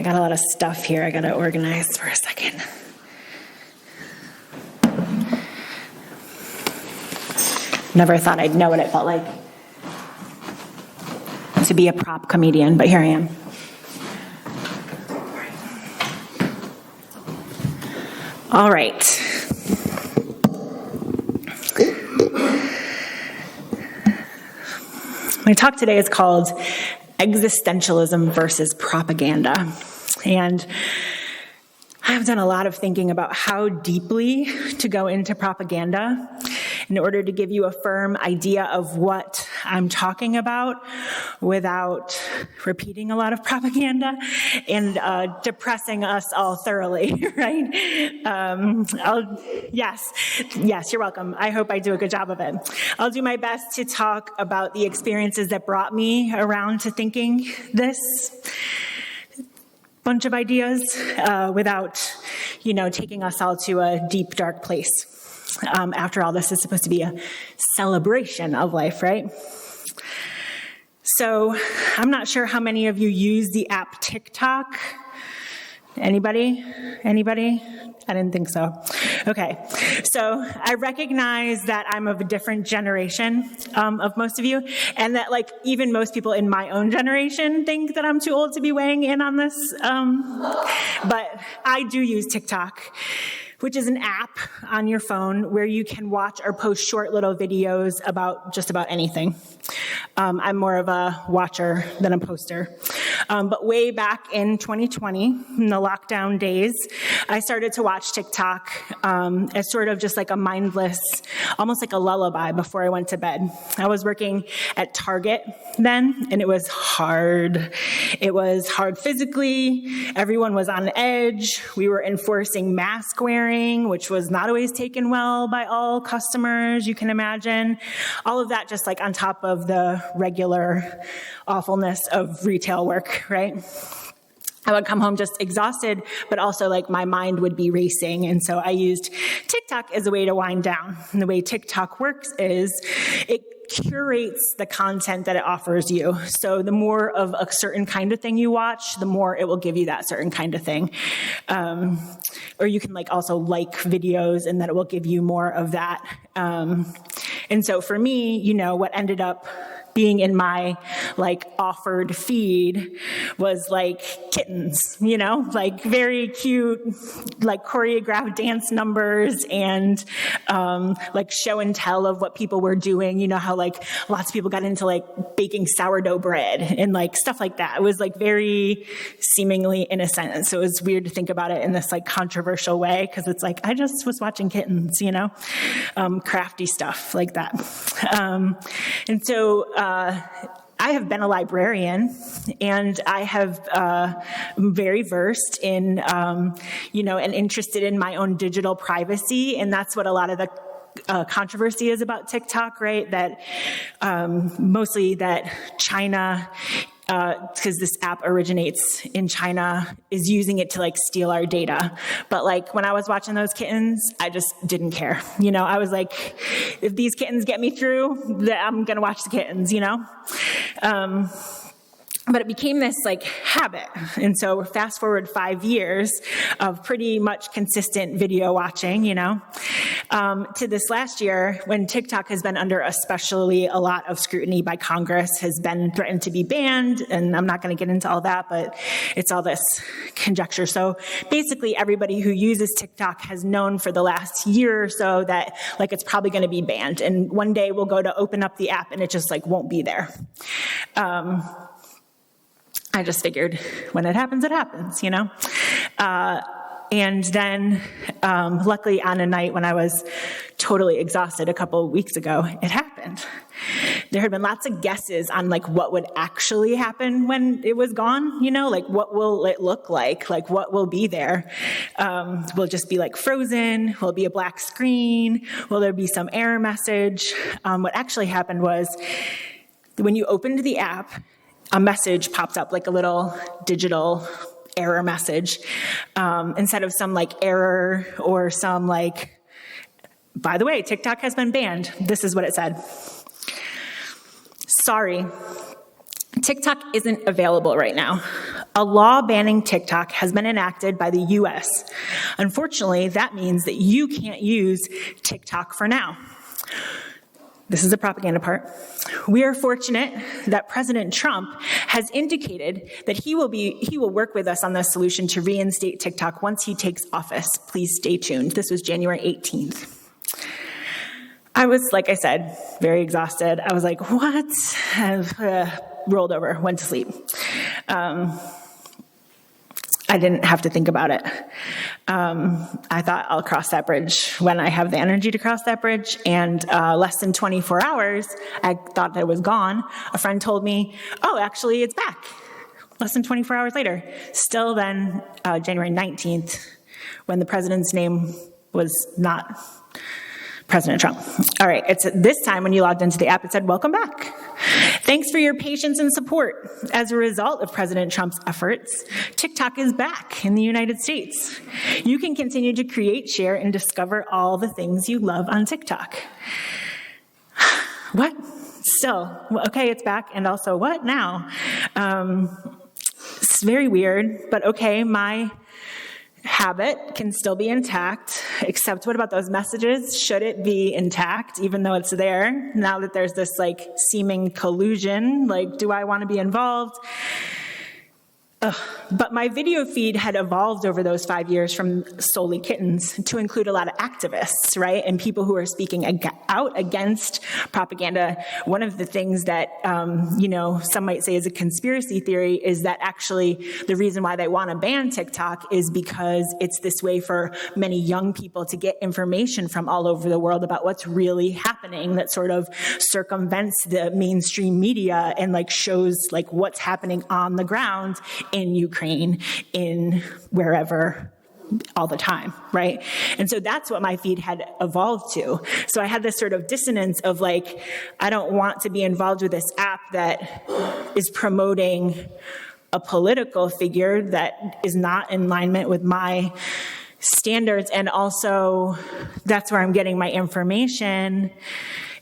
I got a lot of stuff here I got to organize for a second. Never thought I'd know what it felt like to be a prop comedian, but here I am. All right. My talk today is called Existentialism versus Propaganda. And I've done a lot of thinking about how deeply to go into propaganda in order to give you a firm idea of what I'm talking about without repeating a lot of propaganda and depressing us all thoroughly, right? Yes, you're welcome. I hope I do a good job of it. I'll do my best to talk about the experiences that brought me around to thinking this bunch of ideas without, taking us all to a deep, dark place. After all, this is supposed to be a celebration of life, right? So I'm not sure how many of you use the app TikTok. Anybody? I didn't think so. Okay. So I recognize that I'm of a different generation of most of you, and that even most people in my own generation think that I'm too old to be weighing in on this. But I do use TikTok, which is an app on your phone where you can watch or post short little videos about just about anything. I'm more of a watcher than a poster. But way back in 2020, in the lockdown days, I started to watch TikTok as sort of just like a mindless, almost like a lullaby before I went to bed. I was working at Target then, and it was hard. It was hard physically. Everyone was on edge. We were enforcing mask wearing, which was not always taken well by all customers, you can imagine. All of that just on top of the regular awfulness of retail work, right? I would come home just exhausted, but also my mind would be racing. And so I used TikTok as a way to wind down. And the way TikTok works is it curates the content that it offers you. So the more of a certain kind of thing you watch, the more it will give you that certain kind of thing. Or you can also like videos, and then it will give you more of that. And so for me, what ended up being in my offered feed was kittens, very cute, choreographed dance numbers and show and tell of what people were doing. How lots of people got into baking sourdough bread and stuff like that. It was very seemingly innocent. And so it was weird to think about it in this controversial way, because it's I just was watching kittens, crafty stuff like that. And so I have been a librarian, and I have very versed in, and interested in my own digital privacy, and that's what a lot of the controversy is about TikTok, right? That mostly that China, because this app originates in China, is using it to steal our data. But when I was watching those kittens, I just didn't care. I was if these kittens get me through, I'm going to watch the kittens, But it became this habit. And so fast forward 5 years of pretty much consistent video watching, to this last year when TikTok has been under especially a lot of scrutiny by Congress, has been threatened to be banned. And I'm not going to get into all that, but it's all this conjecture. So basically everybody who uses TikTok has known for the last year or so that it's probably going to be banned. And one day we'll go to open up the app and it just won't be there. I just figured when it happens, And then, luckily on a night when I was totally exhausted a couple of weeks ago, it happened. There had been lots of guesses on what would actually happen when it was gone, what will it look like what will be there? Will it just be frozen? Will it be a black screen? Will there be some error message? What actually happened was when you opened the app, a message popped up, a little digital error message, instead of some error or some by the way, TikTok has been banned. This is what it said. Sorry, TikTok isn't available right now. A law banning TikTok has been enacted by the US. Unfortunately, that means that you can't use TikTok for now. This is the propaganda part. We are fortunate that President Trump has indicated that he will work with us on this solution to reinstate TikTok once he takes office. Please stay tuned. This was January 18th. I was, like I said, very exhausted. I was like, what? I rolled over, went to sleep. I didn't have to think about it. I thought I'll cross that bridge when I have the energy to cross that bridge. And less than 24 hours, I thought that it was gone. A friend told me, oh, actually, it's back. Less than 24 hours later. Still then, January 19th, when the president's name was not President Trump. All right, it's this time when you logged into the app, it said, welcome back. Thanks for your patience and support. As a result of President Trump's efforts, TikTok is back in the United States. You can continue to create, share, and discover all the things you love on TikTok. What? Still, okay, it's back, and also what now? It's very weird, but okay, my habit can still be intact, except what about those messages? Should it be intact, even though it's there? Now that there's this like seeming collusion, like, do I want to be involved? But my video feed had evolved over those 5 years from solely kittens to include a lot of activists, right? And people who are speaking out against propaganda. One of the things that, some might say is a conspiracy theory is that actually the reason why they want to ban TikTok is because it's this way for many young people to get information from all over the world about what's really happening that sort of circumvents the mainstream media and like shows like what's happening on the ground in Ukraine, in wherever, all the time, right? And so that's what my feed had evolved to. So I had this sort of dissonance of like, I don't want to be involved with this app that is promoting a political figure that is not in alignment with my standards. And also, that's where I'm getting my information.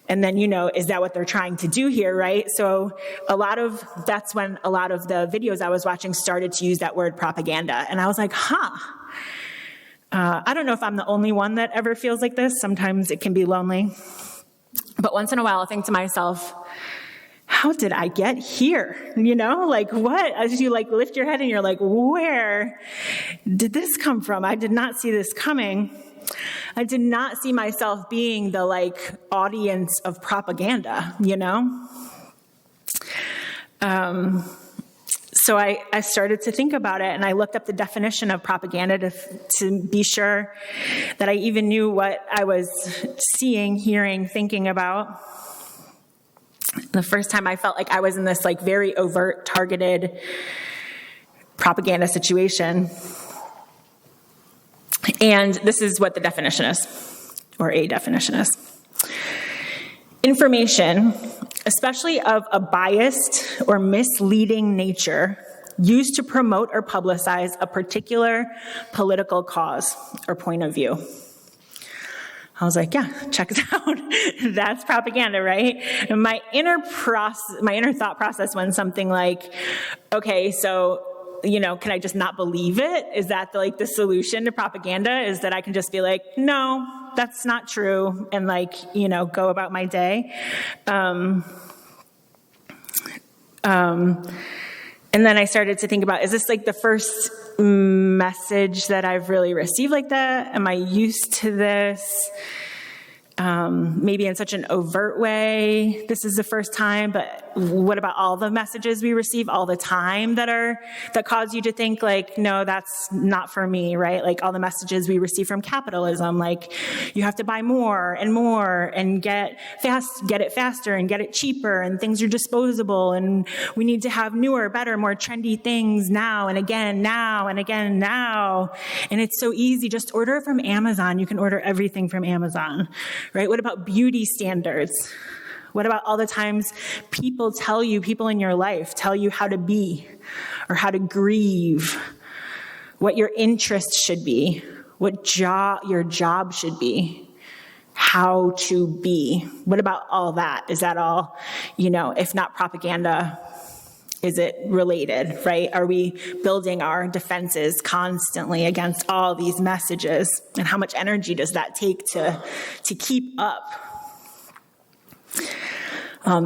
And then, is that what they're trying to do here, right? So that's when a lot of the videos I was watching started to use that word propaganda. And I was like, I don't know if I'm the only one that ever feels like this. Sometimes it can be lonely. But once in a while, I think to myself, how did I get here? Like what? As you like lift your head and you're like, where did this come from? I did not see this coming. I did not see myself being the like audience of propaganda, So I started to think about it, and I looked up the definition of propaganda to be sure that I even knew what I was seeing, hearing, thinking about. The first time I felt like I was in this like very overt, targeted propaganda situation. And this is what the definition is, or a definition is. Information, especially of a biased or misleading nature, used to promote or publicize a particular political cause or point of view. I was like, yeah, check it out. That's propaganda, right? And my inner thought process went something like, okay, so can I just not believe it? Is that the solution to propaganda is that I can just be like, no, that's not true. And go about my day. And then I started to think about, is this the first message that I've really received like that? Am I used to this? Maybe in such an overt way, this is the first time, but what about all the messages we receive all the time that cause you to think no, that's not for me, right? Like all the messages we receive from capitalism, like you have to buy more and get it faster and get it cheaper and things are disposable and we need to have newer, better, more trendy things now and again, now and again, now. And it's so easy, just order it from Amazon. You can order everything from Amazon. Right? What about beauty standards? What about all the times people in your life tell you how to be or how to grieve, what your interests should be, what your job should be, how to be? What about all that? Is that all, if not propaganda, Is it related, right? Are we building our defenses constantly against all these messages? And how much energy does that take to keep up?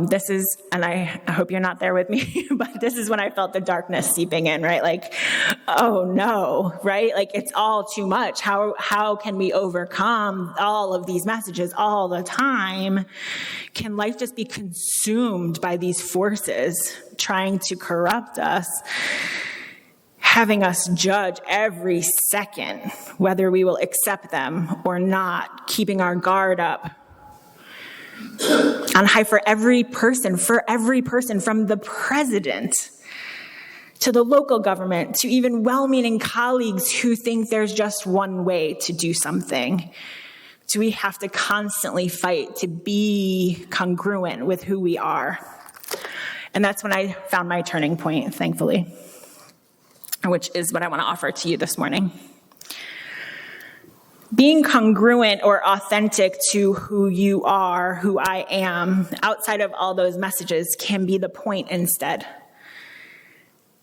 This is, and I hope you're not there with me, but this is when I felt the darkness seeping in, right? Like, oh no, right? Like, it's all too much. How can we overcome all of these messages all the time? Can life just be consumed by these forces trying to corrupt us, having us judge every second whether we will accept them or not, keeping our guard up on high for every person, from the president to the local government to even well-meaning colleagues who think there's just one way to do something? Do we have to constantly fight to be congruent with who we are? And that's when I found my turning point, thankfully, which is what I want to offer to you this morning. Being congruent or authentic to who you are, who I am, outside of all those messages can be the point instead.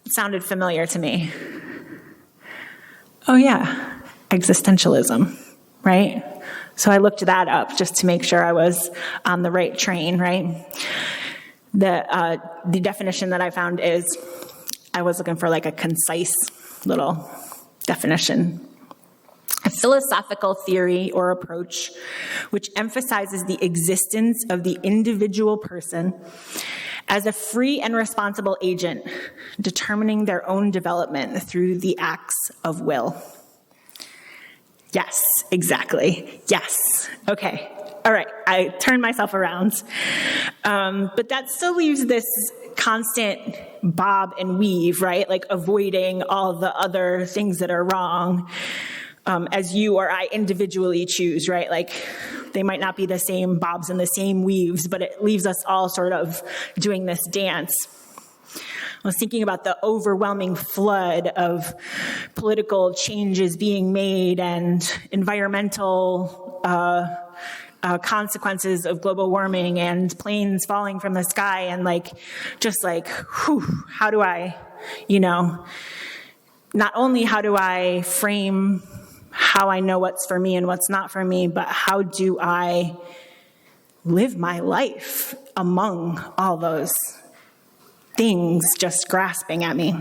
It sounded familiar to me. Oh yeah, existentialism, right? So I looked that up just to make sure I was on the right train, right? The definition that I found is, I was looking for like a concise little definition. A philosophical theory or approach which emphasizes the existence of the individual person as a free and responsible agent determining their own development through the acts of will. Yes, exactly. Yes. Okay. All right. I turned myself around. But that still leaves this constant bob and weave, right? Like avoiding all the other things that are wrong. As you or I individually choose, right? Like, they might not be the same bobs and the same weaves, but it leaves us all sort of doing this dance. I was thinking about the overwhelming flood of political changes being made and environmental consequences of global warming and planes falling from the sky, and how do I, not only how do I frame how I know what's for me and what's not for me, but how do I live my life among all those things just grasping at me?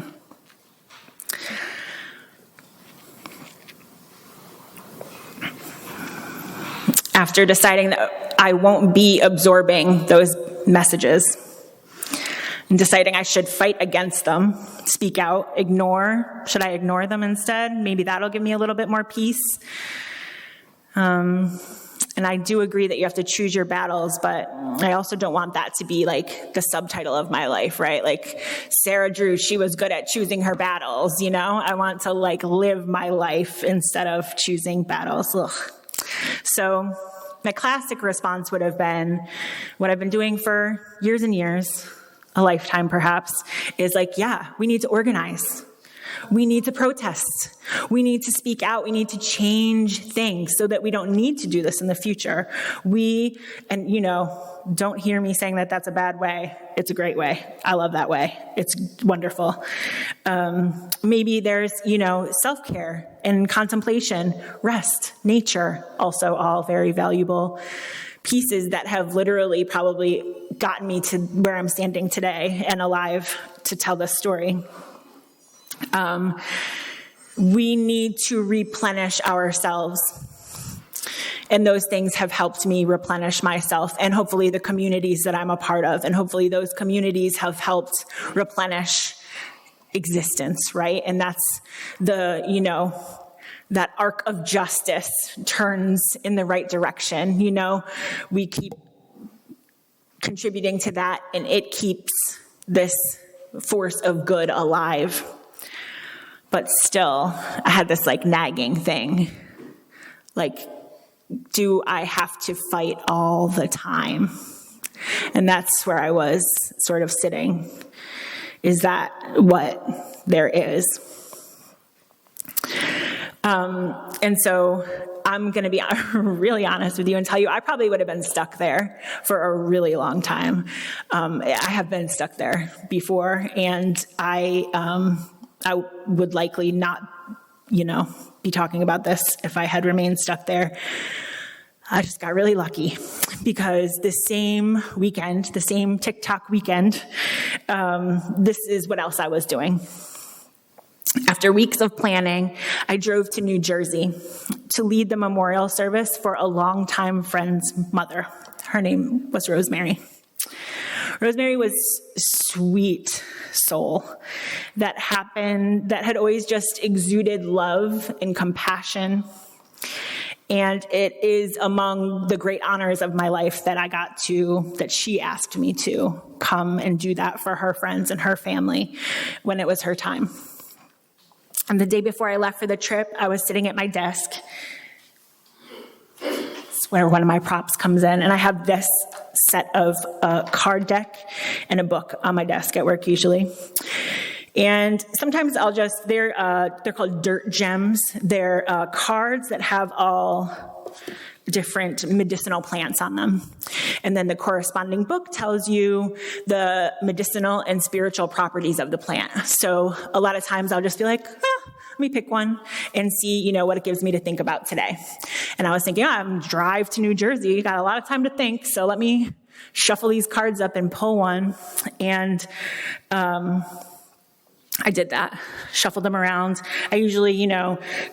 After deciding that I won't be absorbing those messages and deciding I should fight against them, speak out, ignore. Should I ignore them instead? Maybe that'll give me a little bit more peace. And I do agree that you have to choose your battles, but I also don't want that to be like the subtitle of my life, right? Like Sara Drew, she was good at choosing her battles, I want to live my life instead of choosing battles. Ugh. So my classic response would have been what I've been doing for years and years, a lifetime perhaps, is we need to organize. We need to protest. We need to speak out. We need to change things so that we don't need to do this in the future. Don't hear me saying that that's a bad way. It's a great way. I love that way. It's wonderful. Maybe there's, self-care and contemplation, rest, nature, also all very valuable pieces that have literally probably gotten me to where I'm standing today and alive to tell this story. We need to replenish ourselves. And those things have helped me replenish myself and hopefully the communities that I'm a part of. And hopefully those communities have helped replenish existence, right? And that's that arc of justice turns in the right direction. We keep contributing to that and it keeps this force of good alive. But still, I had this nagging thing. Do I have to fight all the time? And that's where I was sort of sitting. Is that what there is? And so I'm going to be really honest with you and tell you I probably would have been stuck there for a really long time. I have been stuck there before, and I would likely not, be talking about this if I had remained stuck there. I just got really lucky because the same weekend, the same TikTok weekend, this is what else I was doing. After weeks of planning, I drove to New Jersey to lead the memorial service for a longtime friend's mother. Her name was Rosemary. Rosemary was a sweet soul that had always just exuded love and compassion. And it is among the great honors of my life that she asked me to come and do that for her friends and her family when it was her time. And the day before I left for the trip, I was sitting at my desk. It's where one of my props comes in, and I have this set of card deck and a book on my desk at work usually. And sometimes they're called dirt gems. They're cards that have all different medicinal plants on them. And then the corresponding book tells you the medicinal and spiritual properties of the plant. So a lot of times I'll just be like, let me pick one and see, what it gives me to think about today. And I was thinking, I'm drive to New Jersey, got a lot of time to think, so let me shuffle these cards up and pull one. And I did that, shuffled them around. I usually,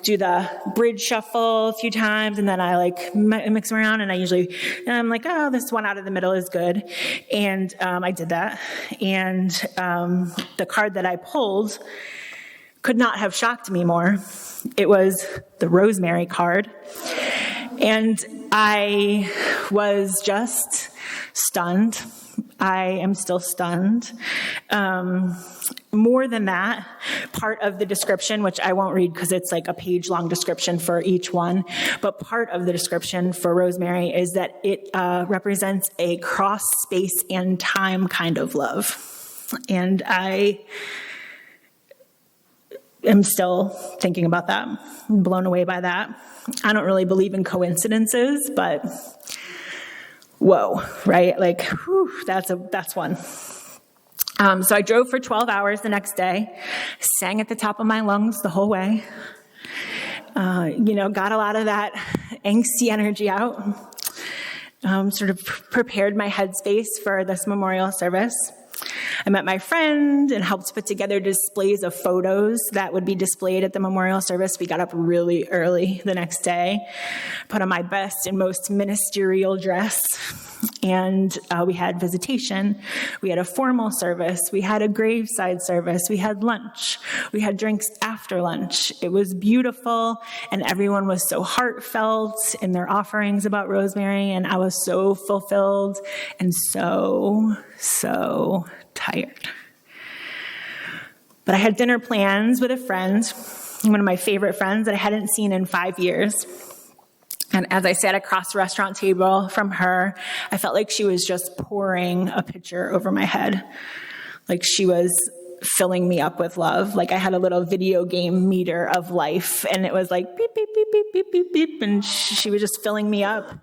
do the bridge shuffle a few times, and then I mix them around, and I'm like, oh, this one out of the middle is good. And I did that. And the card that I pulled could not have shocked me more. It was the Rosemary card. And I was just stunned. I am still stunned. More than that, part of the description, which I won't read because it's like a page-long description for each one, but part of the description for Rosemary is that it represents a cross space and time kind of love. And I am still thinking about that, blown away by that. I don't really believe in coincidences, but whoa, right? That's one. So I drove for 12 hours the next day, sang at the top of my lungs the whole way, got a lot of that angsty energy out, sort of prepared my headspace for this memorial service. I met my friend and helped put together displays of photos that would be displayed at the memorial service. We got up really early the next day, put on my best and most ministerial dress, and we had visitation. We had a formal service. We had a graveside service. We had lunch. We had drinks after lunch. It was beautiful, and everyone was so heartfelt in their offerings about Rosemary, and I was so fulfilled and so tired. But I had dinner plans with a friend, one of my favorite friends that I hadn't seen in 5 years. And as I sat across the restaurant table from her, I felt like she was just pouring a pitcher over my head. Like she was filling me up with love. Like I had a little video game meter of life, and it was like beep, beep, beep, beep, beep, beep, beep. And she was just filling me up.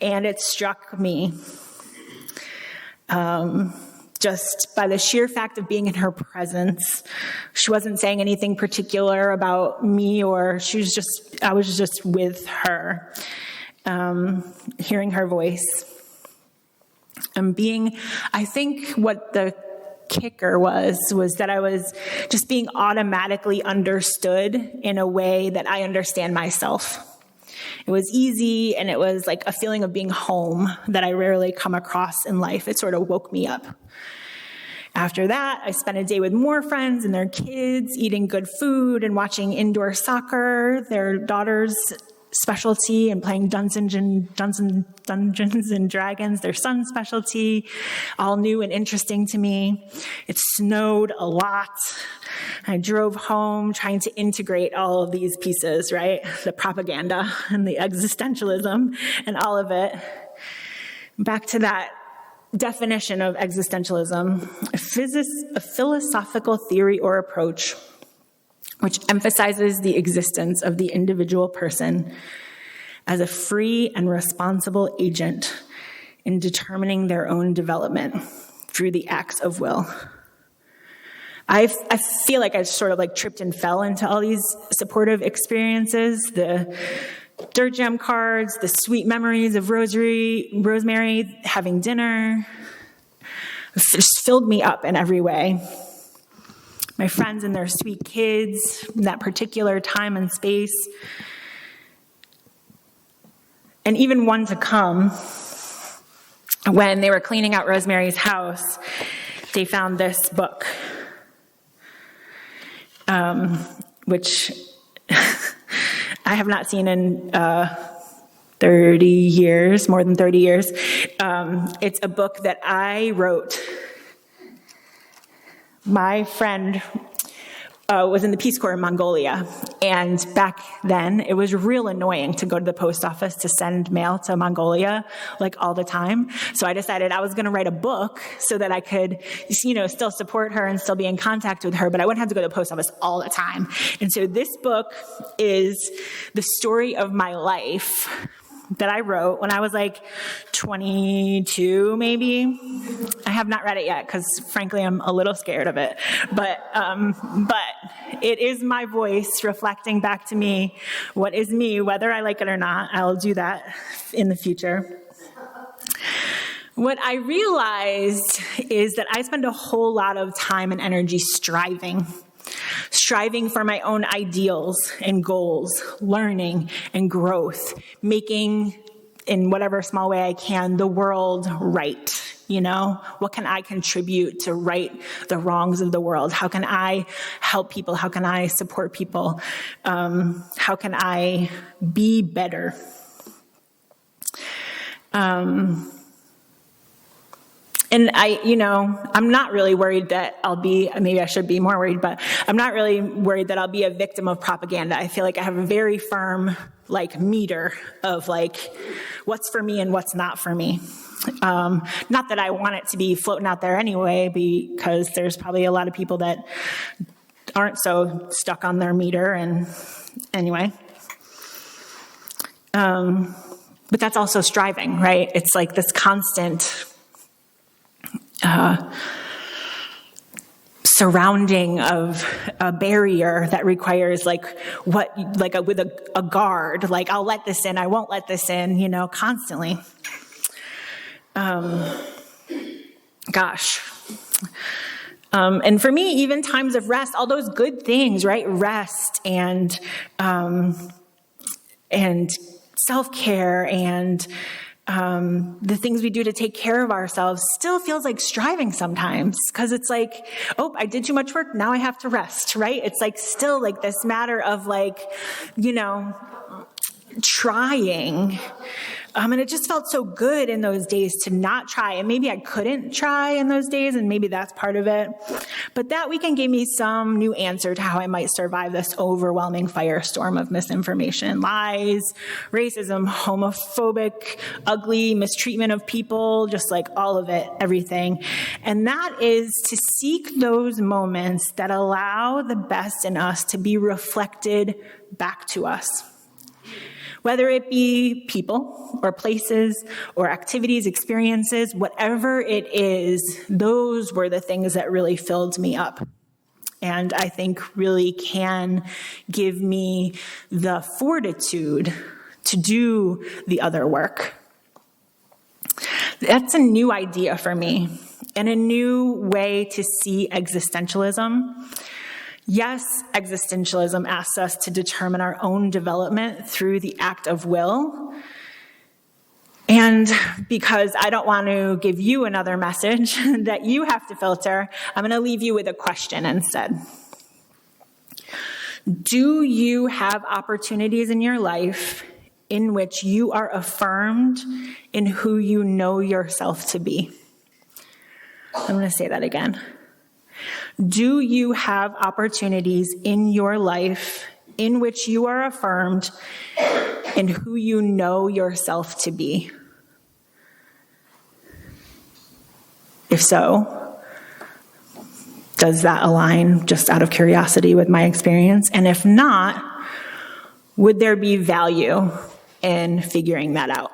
And it struck me. Just by the sheer fact of being in her presence. She wasn't saying anything particular about me, or I was just with her, hearing her voice. And I think what the kicker was that I was just being automatically understood in a way that I understand myself. It was easy, and it was like a feeling of being home that I rarely come across in life. It sort of woke me up. After that, I spent a day with more friends and their kids, eating good food and watching indoor soccer, their daughter's specialty, and playing Dungeons and Dragons, their son's specialty, all new and interesting to me. It snowed a lot. I drove home trying to integrate all of these pieces, right? The propaganda and the existentialism and all of it. Back to that definition of existentialism, a philosophical theory or approach which emphasizes the existence of the individual person as a free and responsible agent in determining their own development through the acts of will. I feel like I sort of like tripped and fell into all these supportive experiences, the dirt jam cards, the sweet memories of Rosemary having dinner. It just filled me up in every way. My friends and their sweet kids, in that particular time and space. And even one to come, when they were cleaning out Rosemary's house, they found this book, which I have not seen in 30 years, more than 30 years. It's a book that I wrote. My friend was in the Peace Corps in Mongolia, and back then it was real annoying to go to the post office to send mail to Mongolia like all the time. So I decided I was going to write a book so that I could, still support her and still be in contact with her, but I wouldn't have to go to the post office all the time. And so this book is the story of my life that I wrote when I was like 22, maybe. I have not read it yet because, frankly, I'm a little scared of it. But it is my voice reflecting back to me what is me, whether I like it or not. I'll do that in the future. What I realized is that I spend a whole lot of time and energy striving for my own ideals and goals, learning and growth, making, in whatever small way I can, the world right. What can I contribute to right the wrongs of the world? How can I help people? How can I support people? How can I be better? And I'm not really worried that maybe I should be more worried, but I'm not really worried that I'll be a victim of propaganda. I feel like I have a very firm, meter of, what's for me and what's not for me. Not that I want it to be floating out there anyway, because there's probably a lot of people that aren't so stuck on their meter, and anyway. But that's also striving, right? It's like this constant surrounding of a barrier that requires with a guard, I'll let this in, I won't let this in, constantly. And for me, even times of rest, all those good things, right? Rest and self-care and the things we do to take care of ourselves still feels like striving sometimes, because it's I did too much work, now I have to rest, right? It's still this matter of trying. And it just felt so good in those days to not try. And maybe I couldn't try in those days, and maybe that's part of it. But that weekend gave me some new answer to how I might survive this overwhelming firestorm of misinformation, lies, racism, homophobic, ugly mistreatment of people, just all of it, everything. And that is to seek those moments that allow the best in us to be reflected back to us. Whether it be people or places or activities, experiences, whatever it is, those were the things that really filled me up. And I think really can give me the fortitude to do the other work. That's a new idea for me and a new way to see existentialism. Yes, existentialism asks us to determine our own development through the act of will. And because I don't want to give you another message that you have to filter, I'm going to leave you with a question instead. Do you have opportunities in your life in which you are affirmed in who you know yourself to be? I'm going to say that again. Do you have opportunities in your life in which you are affirmed in who you know yourself to be? If so, does that align, just out of curiosity, with my experience? And if not, would there be value in figuring that out.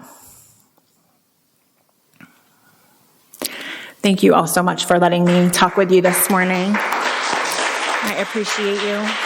Thank you all so much for letting me talk with you this morning. I appreciate you.